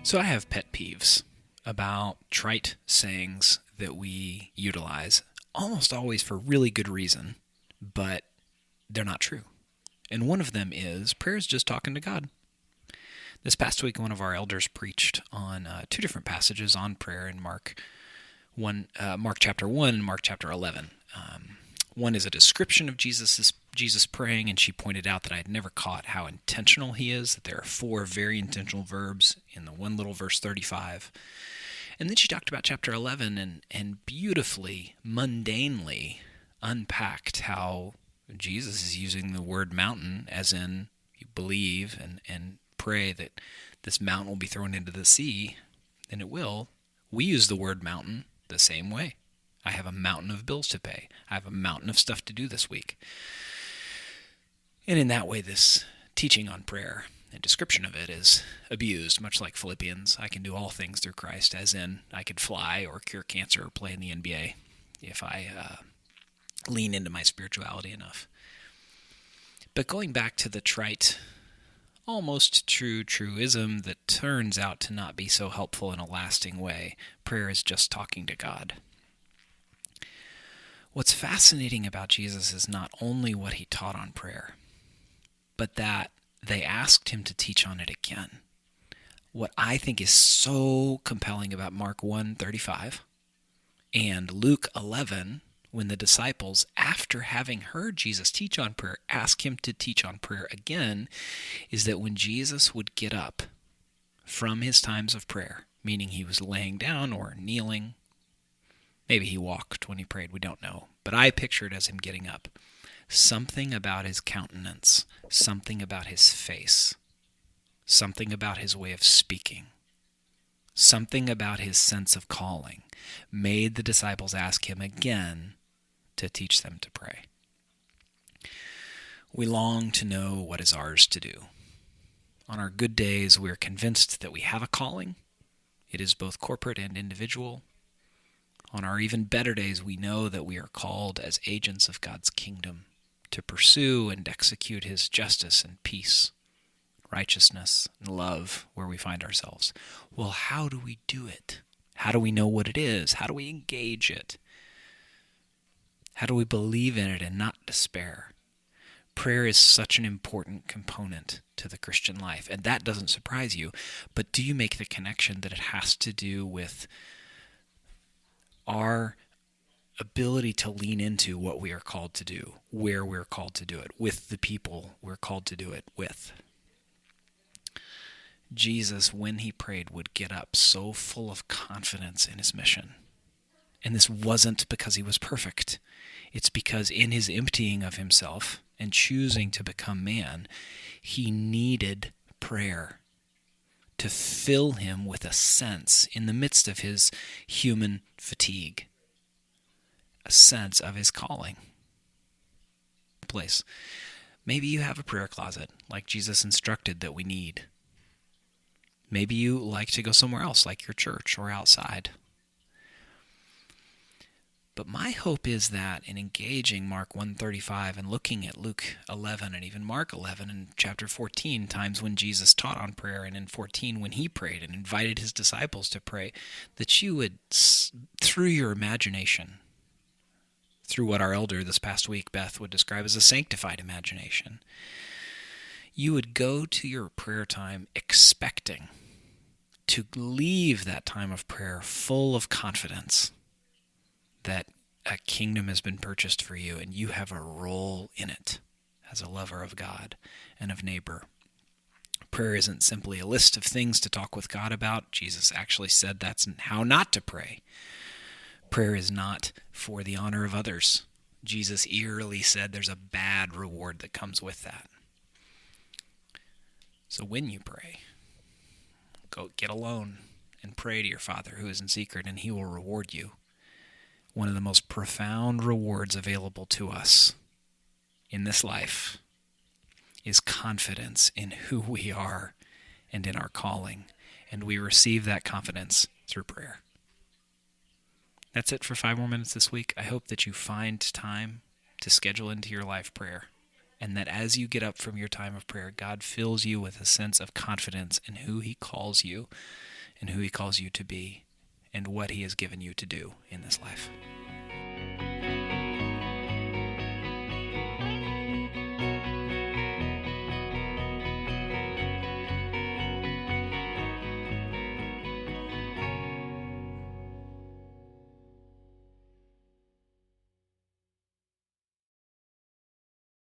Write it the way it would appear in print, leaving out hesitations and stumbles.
So I have pet peeves about trite sayings that we utilize, almost always for really good reason, but they're not true. And one of them is prayer is just talking to God. This past week, one of our elders preached on two different passages on prayer in Mark chapter 1 and Mark chapter 11. One is a description of Jesus praying, and she pointed out that I had never caught how intentional he is, that there are four very intentional verbs in the one little verse 35. And then she talked about chapter 11 and beautifully, mundanely unpacked how Jesus is using the word mountain as in you believe and pray that this mountain will be thrown into the sea, and it will. We use the word mountain the same way. I have a mountain of bills to pay. I have a mountain of stuff to do this week. And in that way, this teaching on prayer and description of it is abused, much like Philippians. I can do all things through Christ, as in I could fly or cure cancer or play in the NBA if I lean into my spirituality enough. But going back to the trite, almost true truism that turns out to not be so helpful in a lasting way, prayer is just talking to God. What's fascinating about Jesus is not only what he taught on prayer, but that they asked him to teach on it again. What I think is so compelling about Mark 1:35 and Luke 11, when the disciples, after having heard Jesus teach on prayer, ask him to teach on prayer again, is that when Jesus would get up from his times of prayer, meaning he was laying down or kneeling, maybe he walked when he prayed, we don't know, but I picture it as him getting up. Something about his countenance, something about his face, something about his way of speaking, something about his sense of calling made the disciples ask him again to teach them to pray. We long to know what is ours to do. On our good days, we are convinced that we have a calling. It is both corporate and individual. On our even better days, we know that we are called as agents of God's kingdom to pursue and execute his justice and peace, righteousness and love where we find ourselves. Well, how do we do it? How do we know what it is? How do we engage it? How do we believe in it and not despair? Prayer is such an important component to the Christian life, and that doesn't surprise you, but do you make the connection that it has to do with our ability to lean into what we are called to do, where we're called to do it, with the people we're called to do it with? Jesus, when he prayed, would get up so full of confidence in his mission. And this wasn't because he was perfect. It's because in his emptying of himself and choosing to become man, he needed prayer to fill him with a sense in the midst of his human fatigue, a sense of his calling. Place. Maybe you have a prayer closet like Jesus instructed that we need. Maybe you like to go somewhere else like your church or outside. But my hope is that in engaging Mark 1:35 and looking at Luke 11 and even Mark 11 and chapter 14, times when Jesus taught on prayer, and in 14 when he prayed and invited his disciples to pray, that you would, through your imagination, through what our elder this past week, Beth, would describe as a sanctified imagination, you would go to your prayer time expecting to leave that time of prayer full of confidence that a kingdom has been purchased for you and you have a role in it as a lover of God and of neighbor. Prayer isn't simply a list of things to talk with God about. Jesus actually said that's how not to pray. Prayer is not for the honor of others. Jesus eerily said there's a bad reward that comes with that. So when you pray, go get alone and pray to your Father who is in secret, and he will reward you. One of the most profound rewards available to us in this life is confidence in who we are and in our calling. And we receive that confidence through prayer. That's it for 5 more minutes this week. I hope that you find time to schedule into your life prayer, and that as you get up from your time of prayer, God fills you with a sense of confidence in who he calls you and who He calls you to be and what He has given you to do in this life.